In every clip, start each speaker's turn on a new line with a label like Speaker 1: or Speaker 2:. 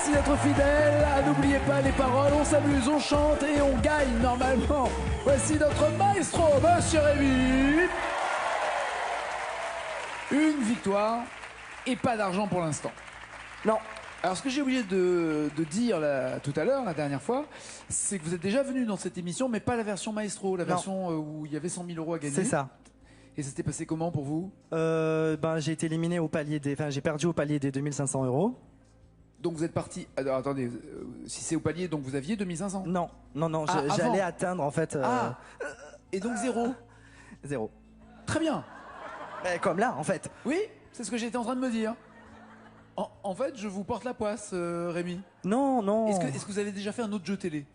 Speaker 1: Merci d'être fidèles. N'oubliez pas les paroles, on s'amuse, on chante et on gagne normalement. Voici notre maestro, Monsieur Rémi. Une victoire et pas d'argent pour l'instant.
Speaker 2: Non.
Speaker 1: Alors ce que j'ai oublié de dire là, tout à l'heure, la dernière fois, c'est que vous êtes déjà venu dans cette émission, mais pas la version maestro, la version où il y avait 100 000 € à gagner.
Speaker 2: C'est ça.
Speaker 1: Et ça s'était passé comment pour vous?
Speaker 2: J'ai été éliminé au palier des... Enfin, j'ai perdu au palier des 2500 €.
Speaker 1: Donc vous êtes parti... Alors, attendez, si c'est au palier, donc vous aviez 2500?
Speaker 2: Non,
Speaker 1: Ah,
Speaker 2: j'allais atteindre en fait...
Speaker 1: Et donc 0?
Speaker 2: 0.
Speaker 1: Très bien.
Speaker 2: Comme là, en fait.
Speaker 1: Oui, c'est ce que j'étais en train de me dire. En fait, je vous porte la poisse, Rémi.
Speaker 2: Non, non.
Speaker 1: Est-ce que vous avez déjà fait un autre jeu télé?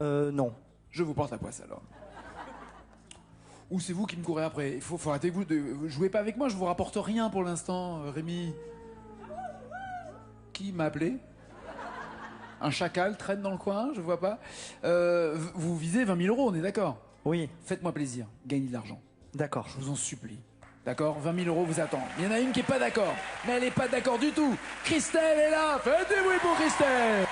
Speaker 2: Non.
Speaker 1: Je vous porte la poisse alors. Ou c'est vous qui me courez après? Il faut arrêter vous de... Jouez pas avec moi, je vous rapporte rien pour l'instant, Rémi. Qui m'a appelé? Un chacal traîne dans le coin, je vois pas. Vous visez 20 000 €, on est d'accord?
Speaker 2: Oui.
Speaker 1: Faites-moi plaisir, gagnez de l'argent.
Speaker 2: D'accord.
Speaker 1: Je vous en supplie. D'accord? 20 000 € vous attendent. Il y en a une qui est pas d'accord. Mais elle est pas d'accord du tout. Christelle est là. Faites des bruits pour Christelle.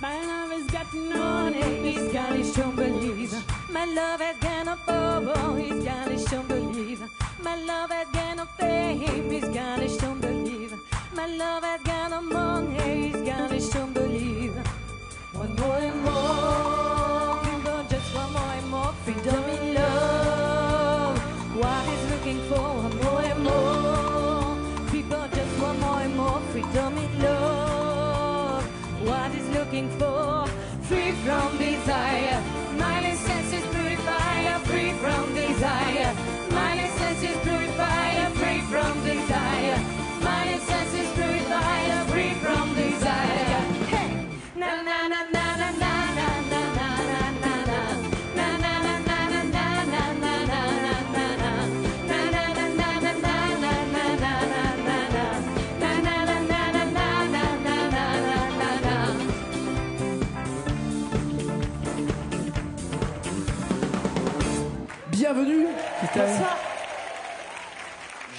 Speaker 3: My love has gotten on it, he's got his don't believe. My love has gone up, oh, he's got his don't believe. My love has gone up, fame, he's got his don't believe. My love has gone among, he's got his don't believe. One more and more, people just one more and more freedom in love. What he's looking for, one more and more, people just one more and more freedom in love. What he's looking for, free from desire. My senses purifier, free from desire. My senses purifier, free from desire. My senses purifier, free from desire. Hey, na na na na na na na na na na na na na na na na na
Speaker 1: Bienvenue, Christelle.
Speaker 3: Bonsoir.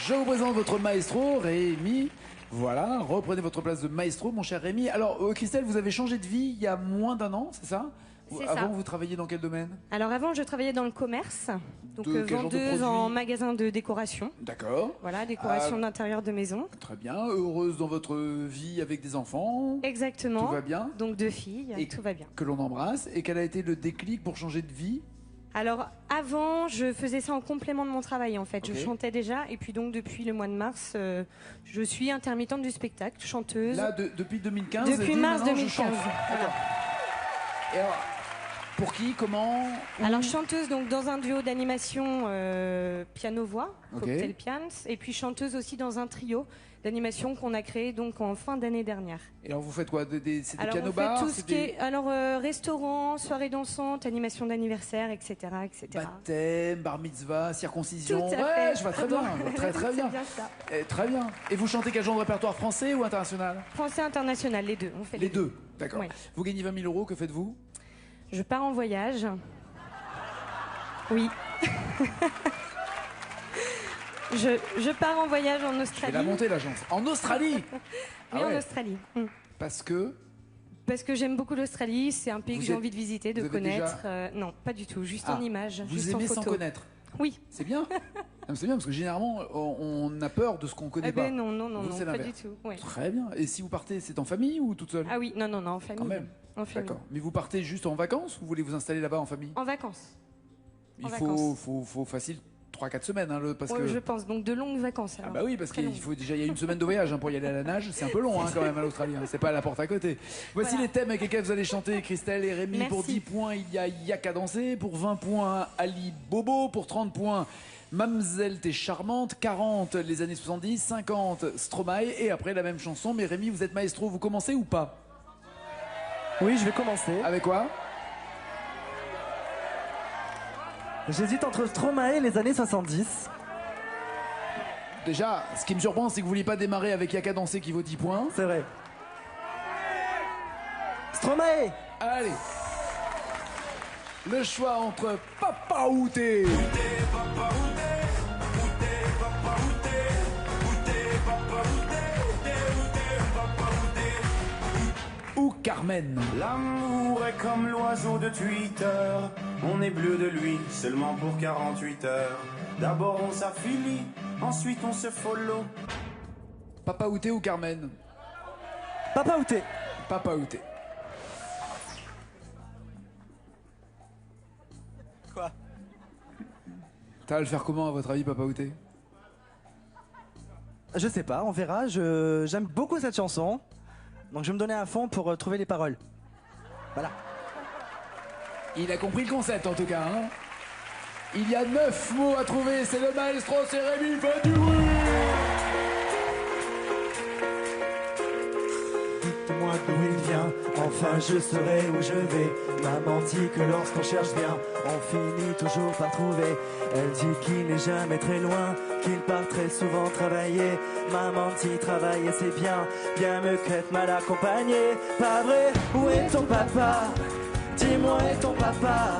Speaker 1: Je vous présente votre maestro, Rémi. Voilà, reprenez votre place de maestro, mon cher Rémi. Alors, Christelle, vous avez changé de vie il y a moins d'1 an, c'est ça?
Speaker 3: C'est
Speaker 1: Avant,
Speaker 3: ça.
Speaker 1: vous travailliez dans quel domaine?
Speaker 3: Alors avant, je travaillais dans le commerce, donc
Speaker 1: De quel genre de
Speaker 3: vendeuse
Speaker 1: produits?
Speaker 3: en magasin de décoration.
Speaker 1: D'accord.
Speaker 3: Voilà, décoration d'intérieur de maison.
Speaker 1: Très bien. Heureuse dans votre vie avec des enfants?
Speaker 3: Exactement.
Speaker 1: Tout va bien?
Speaker 3: Donc 2 filles,
Speaker 1: Et
Speaker 3: tout va bien.
Speaker 1: Que l'on embrasse. Et quel a été le déclic pour changer de vie?
Speaker 3: Alors avant, je faisais ça en complément de mon travail en fait.
Speaker 1: Ok.
Speaker 3: Je chantais déjà et puis donc depuis le mois de mars, je suis intermittente du spectacle, chanteuse.
Speaker 1: Là, depuis 2015?
Speaker 3: Depuis
Speaker 1: vous avez dit,
Speaker 3: mars
Speaker 1: maintenant, je
Speaker 3: 2015.
Speaker 1: chante.
Speaker 3: Voilà.
Speaker 1: D'accord. Et alors, pour qui? Comment? Où?
Speaker 3: Alors chanteuse donc dans un duo d'animation piano-voix,
Speaker 1: Ok.
Speaker 3: Cocktail Pians, et puis chanteuse aussi dans un trio d'animation qu'on a créé donc en fin d'année dernière.
Speaker 1: Et alors, vous faites quoi? C'est des
Speaker 3: Alors on
Speaker 1: piano-bars?
Speaker 3: fait tout ce qui est restaurant, soirée dansante, animation d'anniversaire, etc., etc.
Speaker 1: Baptême, bar mitzvah, circoncision.
Speaker 3: Tout à
Speaker 1: Ouais,
Speaker 3: fait.
Speaker 1: je vois très bien. je vois très très bien.
Speaker 3: C'est bien ça.
Speaker 1: Très bien. Et vous chantez quel genre de répertoire, français ou international?
Speaker 3: Français international, les deux. On fait
Speaker 1: Les deux. D'accord.
Speaker 3: Oui.
Speaker 1: Vous gagnez 20 000 €, que faites-vous?
Speaker 3: Je pars en voyage. Oui. je pars en voyage en
Speaker 1: Je vais
Speaker 3: Australie.
Speaker 1: la monter l'agence. En Australie?
Speaker 3: Oui,
Speaker 1: Ah
Speaker 3: en
Speaker 1: ouais.
Speaker 3: Australie.
Speaker 1: Parce que
Speaker 3: Parce que j'aime beaucoup l'Australie, c'est un pays
Speaker 1: Vous
Speaker 3: que j'ai
Speaker 1: êtes-
Speaker 3: envie de visiter, de
Speaker 1: vous avez
Speaker 3: connaître.
Speaker 1: déjà-
Speaker 3: Non, pas du tout, juste
Speaker 1: Ah,
Speaker 3: en images,
Speaker 1: vous
Speaker 3: juste en
Speaker 1: aimez
Speaker 3: photo.
Speaker 1: sans connaître.
Speaker 3: Oui.
Speaker 1: C'est bien. Non, c'est bien parce que généralement on a peur de ce qu'on connaît
Speaker 3: Eh
Speaker 1: pas.
Speaker 3: ben non, non, non,
Speaker 1: Vous,
Speaker 3: non,
Speaker 1: c'est
Speaker 3: pas du
Speaker 1: l'inverse.
Speaker 3: tout. Ouais.
Speaker 1: Très bien. Et si vous partez, c'est en famille ou toute seule?
Speaker 3: Ah oui, non, non, non, en famille.
Speaker 1: Quand même.
Speaker 3: En famille.
Speaker 1: D'accord. Mais vous partez juste en vacances ou vous voulez vous installer là-bas en famille?
Speaker 3: En vacances.
Speaker 1: Il
Speaker 3: en
Speaker 1: faut,
Speaker 3: vacances.
Speaker 1: faut facile 3-4 semaines, hein, parce
Speaker 3: Ouais,
Speaker 1: que...
Speaker 3: je pense, donc de longues vacances.
Speaker 1: Ah
Speaker 3: Alors.
Speaker 1: bah oui, parce
Speaker 3: Très
Speaker 1: qu'il
Speaker 3: longues.
Speaker 1: faut déjà, il y a une semaine de voyage pour y aller à la nage, c'est un peu long quand même à l'Australie, c'est pas à la porte à côté. Voici
Speaker 3: Voilà.
Speaker 1: les thèmes avec lesquels vous allez chanter, Christelle et Rémi.
Speaker 3: Merci.
Speaker 1: Pour 10 points, il y a Yaka danser, pour 20 points, Ali Bobo, pour 30 points, Mamzelle t'es charmante, 40 les années 70, 50 Stromae, et après la même chanson. Mais Rémi, vous êtes maestro, vous commencez ou pas?
Speaker 2: Oui, je vais commencer.
Speaker 1: Avec quoi?
Speaker 2: J'hésite entre Stromae et les années 70.
Speaker 1: Déjà, ce qui me surprend, c'est que vous vouliez pas démarrer avec Yaka danser qui vaut 10 points.
Speaker 2: C'est vrai. Stromae.
Speaker 1: Allez. Le choix entre Papa Outé Carmen?
Speaker 4: L'amour est comme l'oiseau de Twitter. On est bleu de lui seulement pour 48 heures. D'abord on s'affilie, ensuite on se follow.
Speaker 1: Papa Outé ou Carmen?
Speaker 2: Papa Outé.
Speaker 1: Papa Outé.
Speaker 2: Quoi?
Speaker 1: T'as à le faire comment à votre avis, Papa Outé?
Speaker 2: Je sais pas, on verra. J'aime beaucoup cette chanson. Donc je vais me donner à fond pour trouver les paroles. Voilà.
Speaker 1: Il a compris le concept en tout cas. Hein, il y a 9 mots à trouver. C'est le maestro, c'est Rémi, faites du bruit.
Speaker 2: Dites-moi d'où il vient, enfin je saurai où je vais. M'a menti que lorsqu'on cherche bien, on finit toujours par trouver. Elle dit qu'il n'est jamais très loin, qu'il part très souvent travailler. M'a menti, travailler c'est bien, bien mieux qu'être mal accompagné. Pas vrai, où est ton papa? Dis-moi, où est ton papa?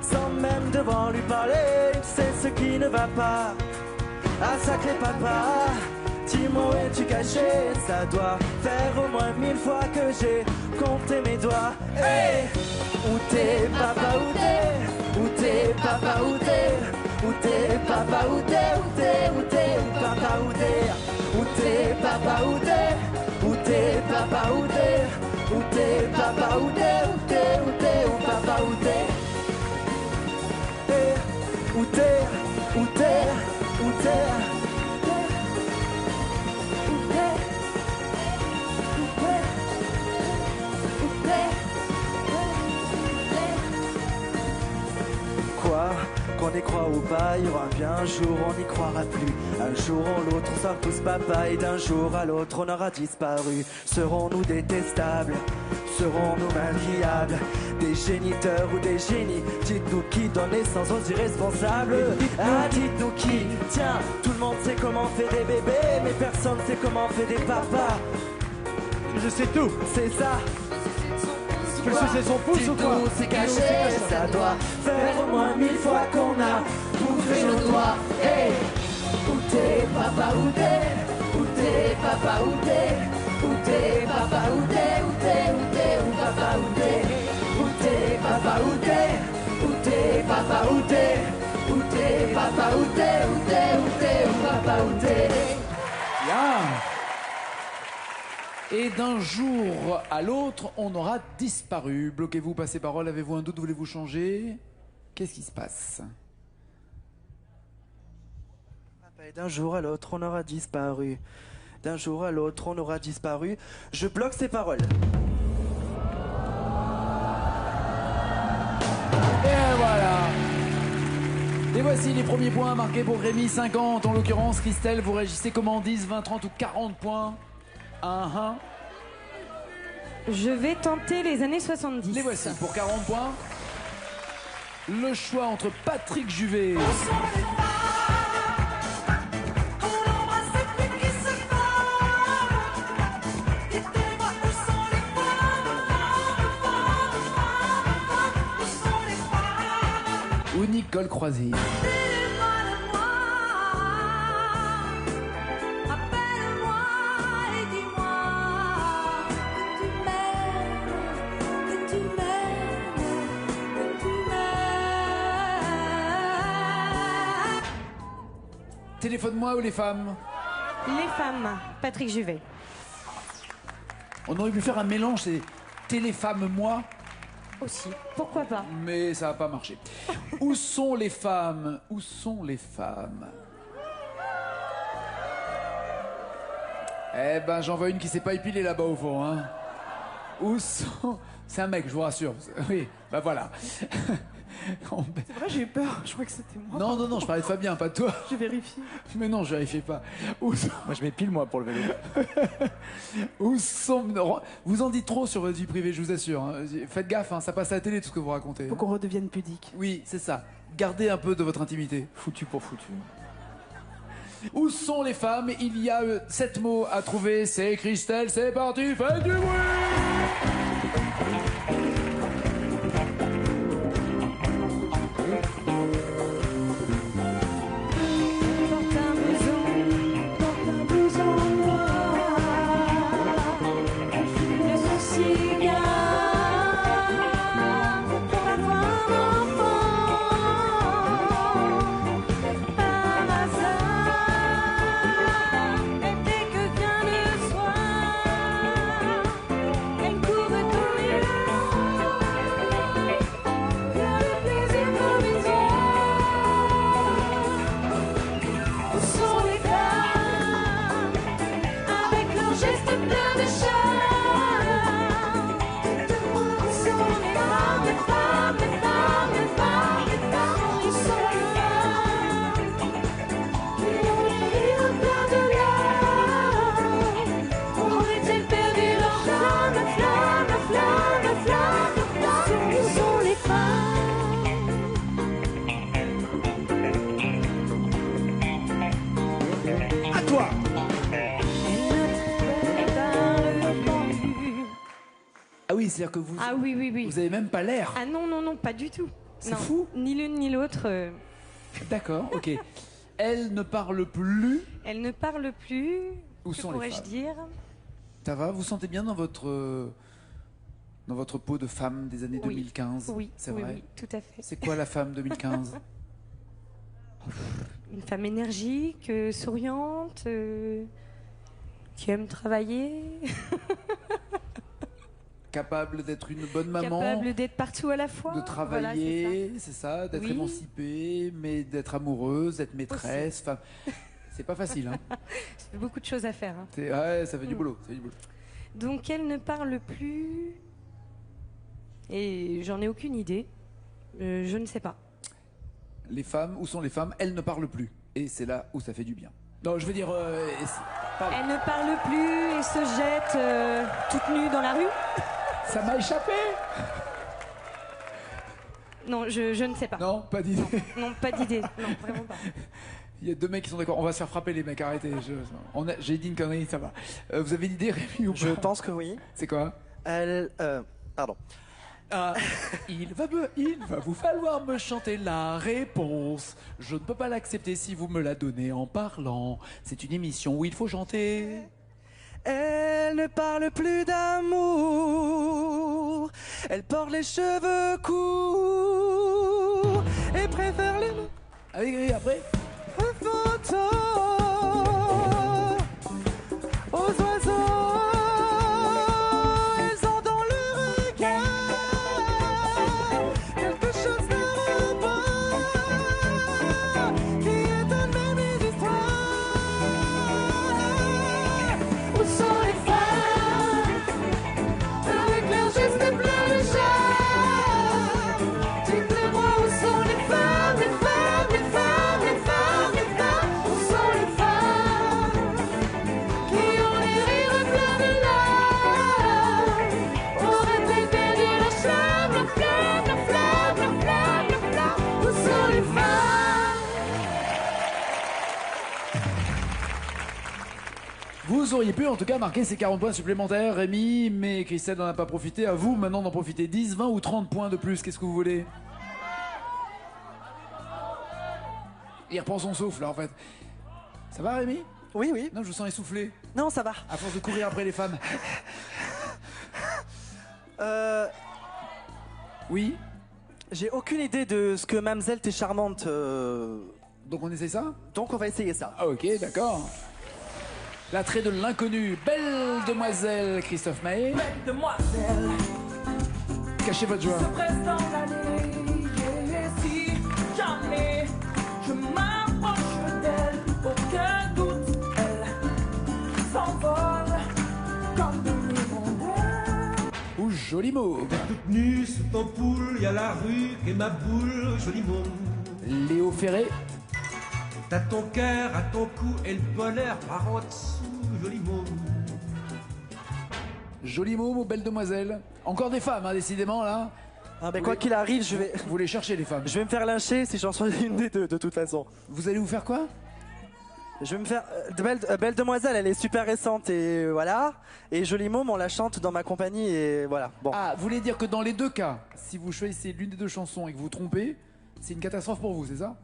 Speaker 2: Sans même devoir lui parler, il sait ce qui ne va pas. Ah sacré papa, dis-moi où es-tu caché? Ça doit faire au moins 1000 fois que j'ai compté mes doigts. Hey! Où t'es papa, où t'es? Où t'es papa, où t'es? Où t'es papa, où t'es? Où t'es, où t'es, où papa, où t'es? Où t'es papa, où t'es? Où t'es papa, où t'es? Où t'es papa, où t'es? Où t'es, où t'es, où papa, où t'es? Où t'es, où t'es, où t'es? Quoi, qu'on y croit ou pas, il y aura bien un jour on n'y croira plus. Un jour ou l'autre on sera tous papa et d'un jour à l'autre on aura disparu. Serons-nous détestables? Serons-nous malcriables? Des géniteurs ou des génies? Dites-nous qui donne naissance aux irresponsables? Ah, dites-nous qui? Tiens, tout le monde sait comment on fait des bébés, mais personne sait comment on fait des papas.
Speaker 5: Je sais tout.
Speaker 2: C'est ça.
Speaker 5: Tu peux sucer son pouce ou quoi?
Speaker 2: C'est caché, ça doit faire au moins 1000 fois qu'on a bouffé nos doigts. Hey! Où t'es papa, où t'es? Où t'es papa, où t'es? Où t'es papa, où t'es? Où t'es, où t'es, où papa, où t'es? Où t'es papa, où t'es? Où t'es papa, où t'es? Où t'es papa, où t'es? Où t'es, où t'es, où papa, où t'es?
Speaker 1: Bien. Et d'un jour à l'autre, on aura disparu. Bloquez-vous, passez parole. Avez-vous un doute? Voulez-vous changer? Qu'est-ce qui se passe?
Speaker 2: Et d'un jour à l'autre, on aura disparu. D'un jour à l'autre, on aura disparu. Je bloque ces paroles.
Speaker 1: Et voilà. Et voici les premiers points marqués pour Rémi, 50. En l'occurrence, Christelle, vous réagissez comment? 10, 20, 30 ou 40 points?
Speaker 3: Je vais tenter les années 70.
Speaker 1: Les voici pour 40 points. Le choix entre Patrick Juvet ou Nicole Croisille. Téléphone-moi ou les femmes?
Speaker 3: Les femmes, Patrick Juvet.
Speaker 1: On aurait pu faire un mélange, c'est téléfemme-moi,
Speaker 3: Aussi, pourquoi pas?
Speaker 1: mais ça n'a pas marché. Où sont les femmes? Où sont les femmes? Eh ben, j'en vois une qui s'est pas épilée là-bas au fond, hein. Où sont... C'est un mec, je vous rassure. Oui, bah voilà.
Speaker 5: C'est vrai, j'ai eu peur. Je crois que c'était moi.
Speaker 1: Non, non, non, je parlais de Fabien, pas de toi.
Speaker 5: Je vérifie.
Speaker 1: Mais non, je vérifie pas. Où sont...
Speaker 2: Moi, je m'épile, moi, pour le vélo.
Speaker 1: Où sont... Vous en dites trop sur votre vie privée, je vous assure. Hein. Faites gaffe, hein, ça passe à la télé tout ce que vous racontez.
Speaker 5: Faut qu'on redevienne pudique.
Speaker 1: Oui, c'est ça. Gardez un peu de votre intimité.
Speaker 2: Foutu pour foutu.
Speaker 1: Où sont les femmes? Il y a 7 mots à trouver. C'est Christelle, c'est parti, faites du bruit!
Speaker 3: Porte un blouson noir, le cigare.
Speaker 1: c'est-à-dire que vous...
Speaker 3: Ah oui, oui, oui.
Speaker 1: Vous avez même pas l'air.
Speaker 3: Ah non, non, non, pas du tout.
Speaker 1: C'est
Speaker 3: Non,
Speaker 1: fou.
Speaker 3: Ni l'une ni l'autre.
Speaker 1: D'accord, ok. Elle ne parle plus.
Speaker 3: Elle ne parle plus.
Speaker 1: Où
Speaker 3: Que
Speaker 1: sont les
Speaker 3: pourrais-je
Speaker 1: femmes
Speaker 3: dire?
Speaker 1: Ça va, vous sentez bien dans votre peau de femme des années
Speaker 3: Oui.
Speaker 1: 2015?
Speaker 3: Oui,
Speaker 1: C'est
Speaker 3: oui,
Speaker 1: vrai.
Speaker 3: oui, tout à fait.
Speaker 1: C'est quoi la femme 2015?
Speaker 3: Une femme énergique, souriante, qui aime travailler,
Speaker 1: Capable d'être une bonne maman,
Speaker 3: capable d'être partout à la fois.
Speaker 1: de travailler,
Speaker 3: Voilà,
Speaker 1: c'est ça, d'être
Speaker 3: Oui.
Speaker 1: émancipée, mais d'être amoureuse, d'être maîtresse. Femme. C'est pas facile, hein.
Speaker 3: c'est ça. Il y a beaucoup de choses à faire. Hein.
Speaker 1: Ouais, ça fait du boulot. Ça fait du boulot.
Speaker 3: Donc elle ne parle plus. Et j'en ai aucune idée. Je ne sais pas.
Speaker 1: Les femmes, où sont les femmes? Elles ne parlent plus. Et c'est là où ça fait du bien. Non, je veux dire... pardon.
Speaker 3: Elle ne parle plus et se jette toute nue dans la rue.
Speaker 1: Ça m'a échappé.
Speaker 3: Non, je ne sais pas.
Speaker 1: Non, pas d'idée.
Speaker 3: Non, pas d'idée. Non, vraiment pas.
Speaker 1: Il y a deux mecs qui sont d'accord. On va se faire frapper, les mecs, arrêtez. J'ai dit une connerie, ça va. Vous avez une idée, Rémi, ou pas?
Speaker 2: Je pense que oui.
Speaker 1: C'est quoi?
Speaker 2: Pardon.
Speaker 1: Ah, il va vous falloir me chanter la réponse. Je ne peux pas l'accepter si vous me la donnez en parlant. C'est une émission où il faut chanter.
Speaker 2: Elle ne parle plus d'amour. Elle porte les cheveux courts et préfère les
Speaker 1: Ah oui, après.
Speaker 2: photos aux oiseaux. Elles ont dans le regard quelque chose de repas qui étonne même les histoires.
Speaker 3: Où sont les femmes avec leurs gestes pleins de charme? Dites-le-moi, où sont les femmes, les femmes, les femmes, les femmes, les femmes? Où sont les femmes qui ont les rires pleins de larmes? Auraient-elles perdu leur flamme, leur flamme, leur flamme, leur flamme, leur flamme? Où sont les femmes?
Speaker 1: Vous auriez pu en tout cas marquer ces 40 points supplémentaires, Rémi, mais Christelle n'en a pas profité. À vous maintenant d'en profiter 10, 20 ou 30 points de plus. Qu'est-ce que vous voulez? Il reprend son souffle là en fait. Ça va, Rémi?
Speaker 2: Oui, oui.
Speaker 1: Non, je vous sens essoufflé.
Speaker 2: Non, ça va.
Speaker 1: À force de courir après les femmes. Oui.
Speaker 2: J'ai aucune idée de ce que Mamzelle t'es charmante.
Speaker 1: Donc on essaye ça?
Speaker 2: Donc on va essayer ça.
Speaker 1: Ah ok, d'accord. L'attrait de l'inconnu. Belle demoiselle, Christophe Maé.
Speaker 6: Demoiselle,
Speaker 1: Cachez votre joie.
Speaker 6: presse dans l'allée, et si jamais je m'approche d'elle, aucun doute, elle s'envole comme une hirondelle.
Speaker 1: Ou joli mot.
Speaker 7: Toute nue sous ton poule, y a la rue et ma boule, joli môme.
Speaker 1: Léo Ferré.
Speaker 7: T'as ton cœur à ton cou et le bonheur par en dessous, joli môme.
Speaker 1: Joli mot, belle demoiselle. Encore des femmes, hein, décidément, là.
Speaker 2: Ah, mais quoi qu'il arrive,
Speaker 1: Vous les cherchez, les femmes.
Speaker 2: je vais me faire lyncher si j'en choisis une des deux, de toute façon.
Speaker 1: Vous allez vous faire quoi?
Speaker 2: Je vais me faire. Belle Demoiselle, elle est super récente et voilà. Et Jolie Môme, on la chante dans ma compagnie et voilà. Bon.
Speaker 1: Ah, vous voulez dire que dans les deux cas, si vous choisissez l'une des deux chansons et que vous vous trompez, c'est une catastrophe pour vous, c'est ça?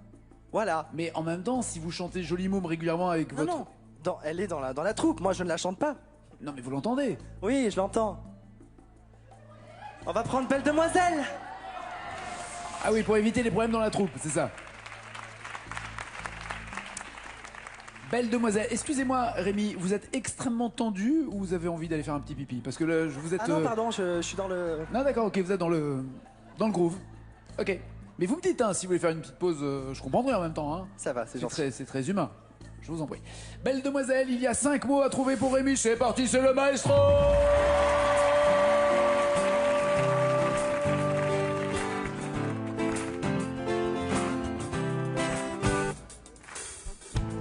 Speaker 2: Voilà.
Speaker 1: Mais en même temps, si vous chantez Joli Môme régulièrement avec
Speaker 2: Non,
Speaker 1: votre...
Speaker 2: non. Elle est dans la troupe, moi je ne la chante pas.
Speaker 1: Non, mais vous l'entendez.
Speaker 2: Oui, je l'entends. On va prendre Belle Demoiselle.
Speaker 1: Ah oui, pour éviter les problèmes dans la troupe, c'est ça. Belle demoiselle. Excusez-moi, Rémi, vous êtes extrêmement tendu ou vous avez envie d'aller faire un petit pipi? Parce que là, vous êtes...
Speaker 2: Ah non, pardon, je suis dans le...
Speaker 1: Non, d'accord, ok, vous êtes dans le groove. Ok. Mais vous me dites, hein, si vous voulez faire une petite pause, je comprendrai en même temps. Hein.
Speaker 2: Ça va, c'est gentil.
Speaker 1: C'est très humain. Je vous en prie. Belle demoiselle, il y a 5 mots à trouver pour Rémi. C'est parti, c'est le maestro.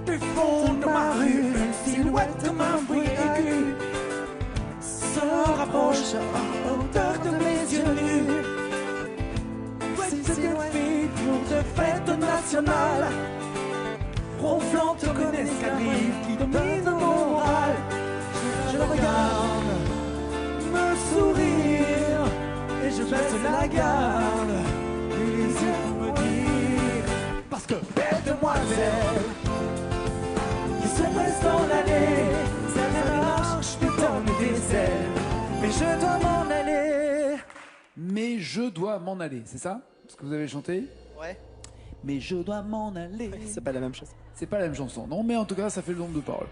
Speaker 6: Du fond de ma rue, une silhouette comme un bruit aigu se rapproche à hauteur de mes yeux nus. C'est une fille jour de fête nationale, ronflante comme une escadrille qui domine mon moral. Je le regarde me sourire
Speaker 2: je baisse la garde. Et les yeux pour me dire, parce que belle demoiselle qui se presse dans l'allée, ça marche, tu donnes des ailes, mais je dois m'en aller.
Speaker 1: Mais je dois m'en aller, c'est ça ce que vous avez chanté?
Speaker 2: Ouais.
Speaker 1: Mais je dois m'en aller.
Speaker 2: C'est pas la même chose.
Speaker 1: C'est pas la même chanson, non, mais en tout cas, ça fait le nombre de paroles.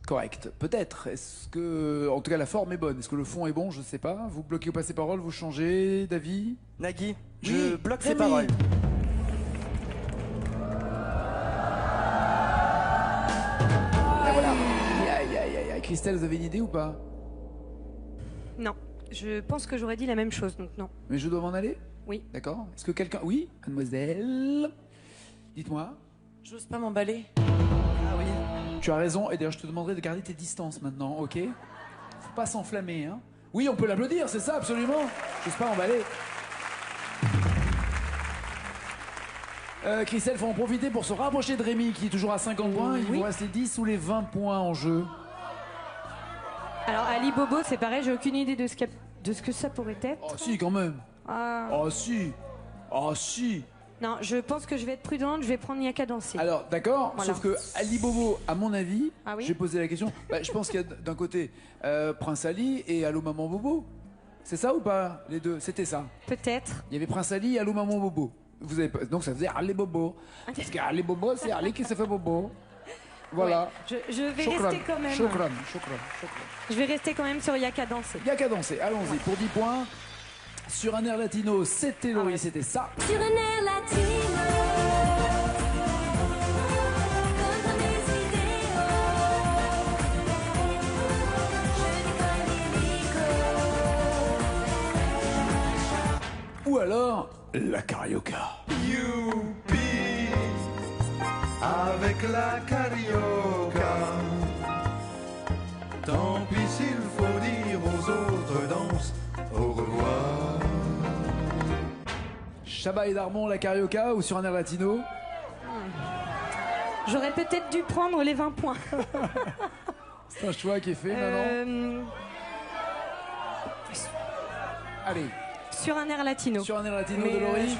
Speaker 1: Correct. Peut-être. Est-ce que, en tout cas, la forme est bonne. Est-ce que le fond est bon? Je sais pas. Vous bloquez ou pas ces paroles? Vous changez d'avis?
Speaker 2: Nagui,
Speaker 1: Oui,
Speaker 2: je bloque ces
Speaker 1: Rémi.
Speaker 2: paroles.
Speaker 1: Et voilà. Aïe, aïe, aïe, aïe. Christelle, vous avez une idée ou pas?
Speaker 3: Non, je pense que j'aurais dit la même chose, donc non.
Speaker 1: Mais je dois m'en aller?
Speaker 3: Oui.
Speaker 1: D'accord. Est-ce que quelqu'un... Oui, mademoiselle? Dites-moi.
Speaker 5: J'ose pas m'emballer.
Speaker 2: Ah oui.
Speaker 1: Tu as raison. Et d'ailleurs, je te demanderai de garder tes distances maintenant, ok? Faut pas s'enflammer, hein? Oui, on peut l'applaudir, c'est ça, absolument. J'ose pas emballer. Christelle, faut en profiter pour se rapprocher de Rémi, qui est toujours à 50 points. Il
Speaker 3: Oui.
Speaker 1: vous reste les 10 ou les 20 points en jeu.
Speaker 3: Alors Ali Bobo, c'est pareil, j'ai aucune idée de ce que ça pourrait être.
Speaker 1: Oh si, quand même.
Speaker 3: Ah,
Speaker 1: Oh si. Oh si.
Speaker 3: non, je pense que je vais être prudente, je vais prendre Yaka danser.
Speaker 1: Alors, d'accord,
Speaker 3: Voilà.
Speaker 1: sauf que Ali Bobo, à mon avis,
Speaker 3: Ah oui
Speaker 1: j'ai posé la question, je pense qu'il y a d'un côté Prince Ali et Allô Maman Bobo. C'est ça ou pas, les deux? C'était ça.
Speaker 3: Peut-être.
Speaker 1: Il y avait Prince Ali et Allô Maman Bobo. Vous avez pas... Donc ça faisait Ali Bobo. Parce que Ali Bobo, c'est Ali qui se fait Bobo. Voilà.
Speaker 3: Ouais, je vais
Speaker 1: Shukran,
Speaker 3: rester quand même.
Speaker 1: shukran, shukran.
Speaker 3: Je vais rester quand même sur Yaka danser.
Speaker 1: Il n'y a qu'à danser, allons-y, pour 10 points. Sur un air latino, c'était Laurie,
Speaker 3: Ah ouais.
Speaker 1: c'était ça.
Speaker 8: Sur un air latino, comme dans mes vidéos, je décolle
Speaker 1: Ou alors, la carioca.
Speaker 7: Youpi, avec la carioca. Tant pis s'il faut dire aux autres danses au revoir.
Speaker 1: Chabat et Darmon, la carioca ou sur un air latino?
Speaker 3: J'aurais peut-être dû prendre les 20 points.
Speaker 1: C'est un choix qui est fait maintenant. Allez,
Speaker 3: Sur un air latino.
Speaker 1: sur un air latino
Speaker 3: Mais,
Speaker 1: de Laurie.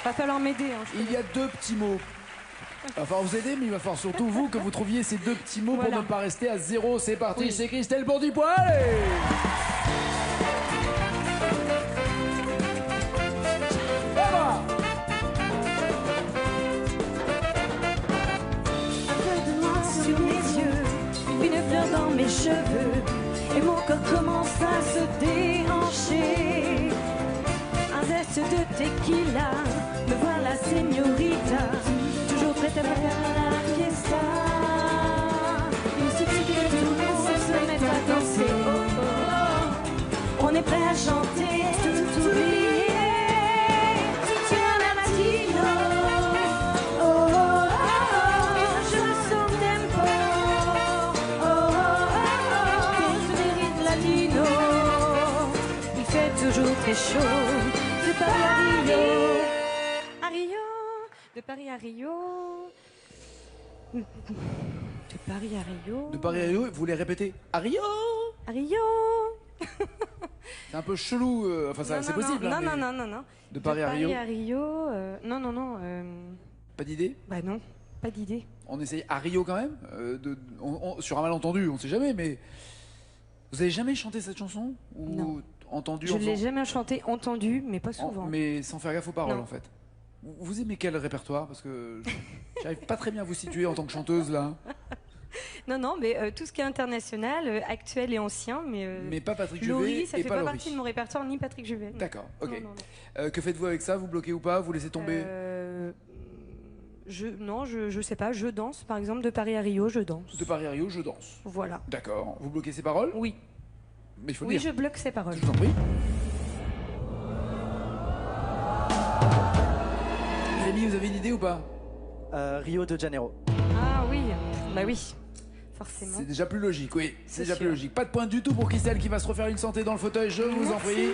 Speaker 3: Va falloir m'aider. Hein,
Speaker 1: Il y a deux petits mots. Il va falloir vous aider, mais il va falloir surtout vous que vous trouviez ces deux petits mots
Speaker 3: Voilà.
Speaker 1: pour ne pas rester à zéro. C'est parti,
Speaker 3: Oui.
Speaker 1: c'est Christelle pour 10 points. Allez. Ça va.
Speaker 3: sur mes yeux, une fleur dans mes cheveux, et mon corps commence à se déhancher. Un zeste de tequila, me voilà señorita, toujours prête à faire la fiesta. Il suffit que tout le monde se mette à danser, oh, oh, oh. On est prêt à chanter, tout oublier. Sur un air latino, oh, oh, oh, je me sens tempo, oh, oh, oh, ce rythme latino, il fait toujours très chaud, de Paris à Rio, de Paris à Rio, de Paris à Rio,
Speaker 1: De Paris à Rio, vous voulez répéter? À Rio.
Speaker 3: à Rio.
Speaker 1: C'est un peu chelou, enfin ça,
Speaker 3: Non,
Speaker 1: c'est
Speaker 3: non,
Speaker 1: possible.
Speaker 3: non,
Speaker 1: hein,
Speaker 3: non,
Speaker 1: mais
Speaker 3: non, non, non.
Speaker 1: De Paris à Rio,
Speaker 3: Non, non, non.
Speaker 1: pas d'idée?
Speaker 3: Bah non, pas d'idée.
Speaker 1: On essaye à Rio quand même, sur un malentendu, on sait jamais, mais vous avez jamais chanté cette chanson ou
Speaker 3: Non.
Speaker 1: entendu
Speaker 3: Je
Speaker 1: en
Speaker 3: l'ai
Speaker 1: faisant-
Speaker 3: jamais chanté, entendu, mais pas souvent.
Speaker 1: mais sans faire gaffe aux paroles
Speaker 3: Non.
Speaker 1: en fait. Vous aimez quel répertoire? Parce que j'arrive pas très bien à vous situer en tant que chanteuse là.
Speaker 3: Non, non, mais tout ce qui est international, actuel et ancien,
Speaker 1: Mais pas Patrick
Speaker 3: Laurie,
Speaker 1: Juvet
Speaker 3: ça
Speaker 1: et
Speaker 3: fait
Speaker 1: pas
Speaker 3: pas
Speaker 1: Laurie.
Speaker 3: partie de mon répertoire, ni Patrick Juvet. non.
Speaker 1: D'accord, ok.
Speaker 3: Non, non, non.
Speaker 1: Que faites-vous avec ça? Vous bloquez ou pas? Vous laissez tomber?
Speaker 3: Non, je sais pas, je danse, par exemple, de Paris à Rio, je danse.
Speaker 1: De Paris à Rio, je danse.
Speaker 3: Voilà.
Speaker 1: D'accord. Vous bloquez ces paroles?
Speaker 3: Oui,
Speaker 1: Mais il faut le
Speaker 3: oui,
Speaker 1: dire.
Speaker 3: je bloque ces paroles.
Speaker 1: Je vous en prie. Rémi, vous avez une idée ou pas?
Speaker 2: Rio de Janeiro.
Speaker 3: Ah oui, bah oui, forcément.
Speaker 1: C'est déjà plus logique, oui. C'est
Speaker 3: C'est
Speaker 1: déjà plus
Speaker 3: sûr.
Speaker 1: logique. Pas de point du tout pour Christelle qui va se refaire une santé dans le fauteuil, je vous en
Speaker 3: Merci.
Speaker 1: prie.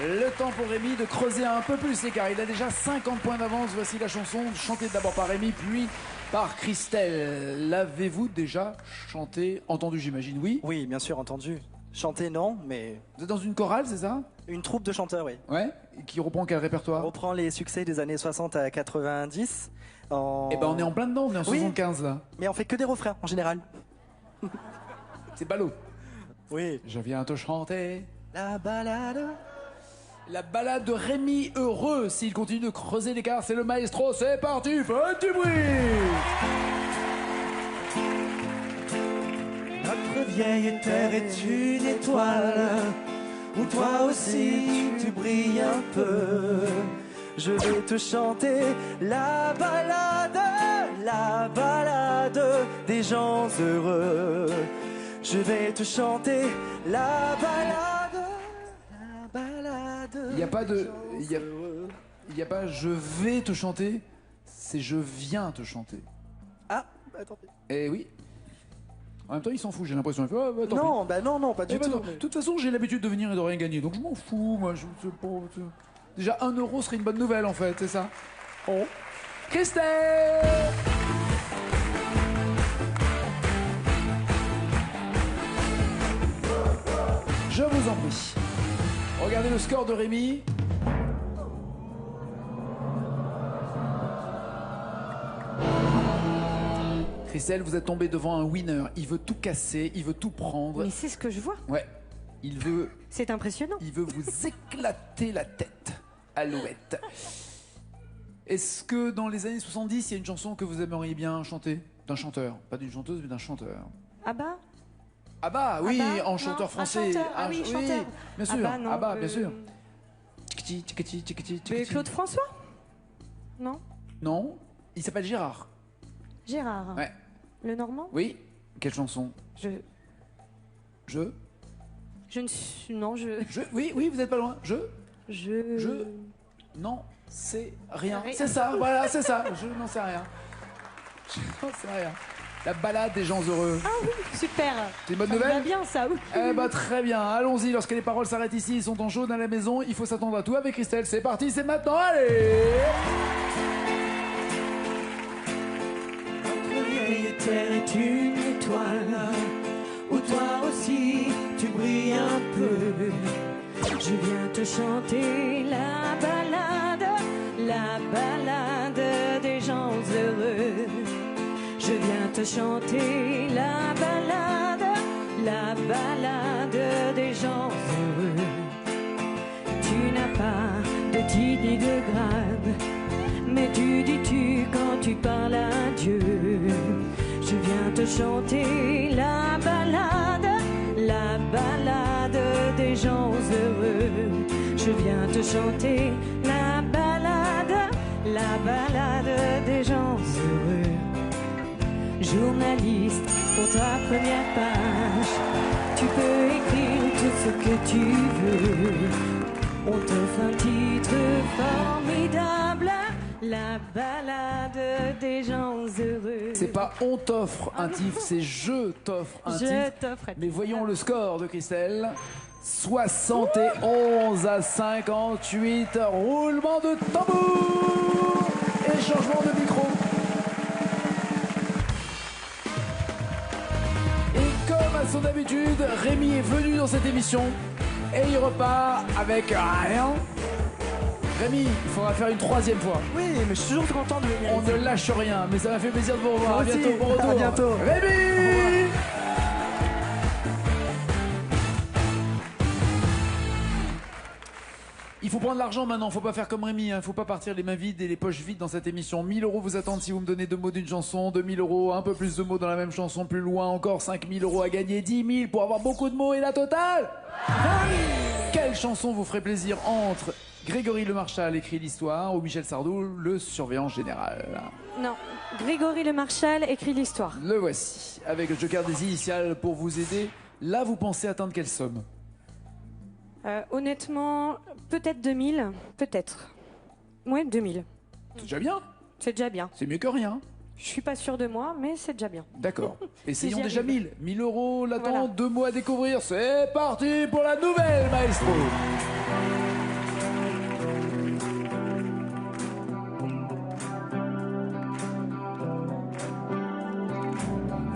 Speaker 1: Le temps pour Rémi de creuser un peu plus l'écart. Il a déjà 50 points d'avance. Voici la chanson chantée d'abord par Rémi, puis par Christelle. L'avez-vous déjà chanté, entendu j'imagine? Oui.
Speaker 2: Oui, bien sûr, entendu. Chanter, non, mais
Speaker 1: Vous êtes dans une chorale, c'est ça?
Speaker 2: une troupe de chanteurs, oui.
Speaker 1: Ouais. Et qui reprend quel
Speaker 2: On
Speaker 1: répertoire?
Speaker 2: reprend les succès des années 60 à 90. En...
Speaker 1: Eh ben on est en plein dedans, on est en
Speaker 2: Oui.
Speaker 1: 75 là.
Speaker 2: Mais on fait que des refrains, en général.
Speaker 1: C'est ballot.
Speaker 2: Oui.
Speaker 1: Je viens te chanter
Speaker 2: La balade.
Speaker 1: la balade de Rémi Heureux. S'il continue de creuser l'écart, c'est le maestro. C'est parti, faites du bruit.
Speaker 2: Notre vieille terre est une étoile où toi aussi tu brilles un peu. Je vais te chanter la balade des gens heureux. Je vais te chanter la balade
Speaker 1: Il n'y a pas de.
Speaker 2: des
Speaker 1: Il y a,
Speaker 2: gens heureux.
Speaker 1: il y a pas je vais te chanter, c'est je viens te chanter.
Speaker 2: Ah, bah tant pis.
Speaker 1: Eh oui. En même temps, il s'en fout, j'ai l'impression. Il fait, ah, bah, tant pis.
Speaker 2: Non, bah non, pas
Speaker 1: Eh
Speaker 2: du
Speaker 1: ben
Speaker 2: tout.
Speaker 1: non. De toute façon, j'ai l'habitude de venir et de rien gagner, donc je m'en fous, moi. Déjà, 1 euro serait une bonne nouvelle, en fait, c'est ça. Oh. Christelle! Je vous en prie. Regardez le score de Rémi. Christelle, vous êtes tombé devant un winner. Il veut tout casser, il veut tout prendre.
Speaker 3: Mais c'est ce que je vois.
Speaker 1: Ouais. Il veut
Speaker 3: C'est impressionnant.
Speaker 1: vous éclater la tête. Alouette. Est-ce que dans les années 70, il y a une chanson que vous aimeriez bien chanter? D'un chanteur. Pas d'une chanteuse, mais d'un chanteur.
Speaker 3: Ah bah
Speaker 1: Ah bah oui,
Speaker 3: Ah bah,
Speaker 1: en
Speaker 3: non,
Speaker 1: chanteur
Speaker 3: un
Speaker 1: français.
Speaker 3: chanteur. Ah oui, chanteur.
Speaker 1: bien sûr.
Speaker 3: Ah bah non,
Speaker 1: bien sûr. Tchikiti, tchikiti, tchikiti,
Speaker 3: Mais
Speaker 1: tchikiti.
Speaker 3: Claude François Non
Speaker 1: Non, il s'appelle Gérard.
Speaker 3: Gérard.
Speaker 1: Ouais.
Speaker 3: Le Normand
Speaker 1: Oui. Quelle chanson?
Speaker 3: Je ne suis... Non,
Speaker 1: Oui, vous êtes pas loin. Je
Speaker 3: Je...
Speaker 1: Non, c'est rien.
Speaker 3: Rien.
Speaker 1: C'est ça, voilà, c'est ça. Je n'en sais rien. Je n'en sais rien. La balade des gens heureux.
Speaker 3: Ah oui, super.
Speaker 1: C'est une bonne
Speaker 3: Ça me va
Speaker 1: nouvelle?
Speaker 3: bien ça, oui.
Speaker 1: Eh bah très bien, allons-y, lorsque les paroles s'arrêtent ici, ils sont en jaune à la maison, il faut s'attendre à tout avec Christelle, c'est parti, c'est maintenant, allez!
Speaker 2: Notre vieille terre est une étoile où toi aussi tu brilles un peu.
Speaker 3: Je viens te chanter la balade des gens heureux. Je viens te chanter la balade des gens heureux. Tu n'as pas de titre ni de grade, mais tu dis-tu quand tu parles à Dieu. Je viens te chanter la balade des gens heureux. Je viens te chanter la balade des gens heureux. Journaliste, pour ta première page, tu peux écrire tout ce que tu veux. On t'offre un titre formidable, la balade des gens heureux.
Speaker 1: C'est pas on t'offre un titre, c'est je t'offre un
Speaker 3: Je
Speaker 1: titre.
Speaker 3: t'offre un
Speaker 1: Mais
Speaker 3: titre.
Speaker 1: voyons le score de Christelle. 71 à 58, roulement de tambour et changement de micro. Et comme à son habitude, Rémi est venu dans cette émission et il repart avec rien. Rémi, il faudra faire une 3e fois.
Speaker 2: Oui, mais je suis toujours content de venir.
Speaker 1: On ne lâche rien, mais ça m'a fait plaisir de vous revoir.
Speaker 2: Moi
Speaker 1: À
Speaker 2: aussi.
Speaker 1: bientôt, bon retour.
Speaker 2: À bientôt.
Speaker 1: Rémi! Il faut prendre l'argent maintenant, faut pas faire comme Rémi, hein. Faut pas partir les mains vides et les poches vides dans cette émission. 1000 euros vous attendent si vous me donnez 2 mots d'une chanson, 2000 euros, un peu plus de mots dans la même chanson, plus loin encore, 5000 euros à gagner, 10 000 pour avoir beaucoup de mots et la totale. Quelle chanson vous ferait plaisir entre Grégory Le Marchal écrit l'histoire ou Michel Sardou, le surveillant général?
Speaker 3: Non, Grégory Le Marchal écrit l'histoire.
Speaker 1: Le voici, avec le joker des initiales pour vous aider. Là, vous pensez atteindre quelle somme?
Speaker 3: Honnêtement, peut-être 2000, peut-être. Ouais, 2000.
Speaker 1: C'est déjà bien.
Speaker 3: C'est déjà bien.
Speaker 1: C'est mieux que rien.
Speaker 3: Je suis pas sûre de moi, mais c'est déjà bien.
Speaker 1: D'accord. Essayons
Speaker 3: j'y
Speaker 1: déjà
Speaker 3: arrive.
Speaker 1: 1000. 1000 euros l'attend,
Speaker 3: Voilà.
Speaker 1: 2 mots à découvrir. C'est parti pour la nouvelle, maestro.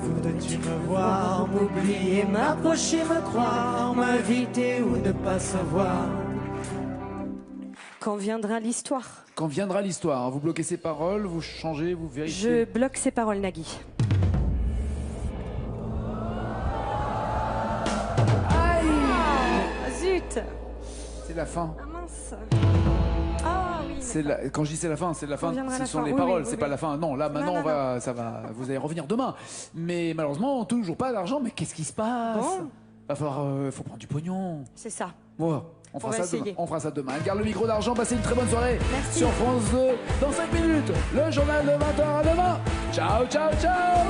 Speaker 2: Vous veux-tu me voir, m'oublier, m'approcher, me croire, m'inviter ou ne pas savoir?
Speaker 3: Quand viendra l'histoire?
Speaker 1: Quand viendra l'histoire, vous bloquez ces paroles, vous changez, vous
Speaker 3: Je
Speaker 1: vérifiez.
Speaker 3: bloque ces paroles, Nagui.
Speaker 1: Aïe!
Speaker 3: Ah, zut!
Speaker 1: C'est la fin.
Speaker 3: Ah mince! Ah oui!
Speaker 1: C'est quand je dis c'est la fin, c'est la fin.
Speaker 3: viendra
Speaker 1: Ce
Speaker 3: la
Speaker 1: sont
Speaker 3: fin.
Speaker 1: les
Speaker 3: Oui,
Speaker 1: paroles,
Speaker 3: oui,
Speaker 1: c'est
Speaker 3: oui,
Speaker 1: pas
Speaker 3: oui.
Speaker 1: la fin. Non, là maintenant
Speaker 3: Non,
Speaker 1: on va, ça va, vous allez revenir demain. Mais malheureusement toujours pas d'argent. Mais qu'est-ce qui se passe?
Speaker 3: Bon.
Speaker 1: Va falloir, faut prendre du pognon.
Speaker 3: C'est ça.
Speaker 1: Bon, on fera
Speaker 3: va
Speaker 1: ça
Speaker 3: essayer.
Speaker 1: demain. On fera ça demain. Elle garde le micro d'argent. Passez une très bonne soirée.
Speaker 3: Merci.
Speaker 1: Sur France 2 dans 5 minutes. Le journal de 20h à demain. Ciao, ciao, ciao.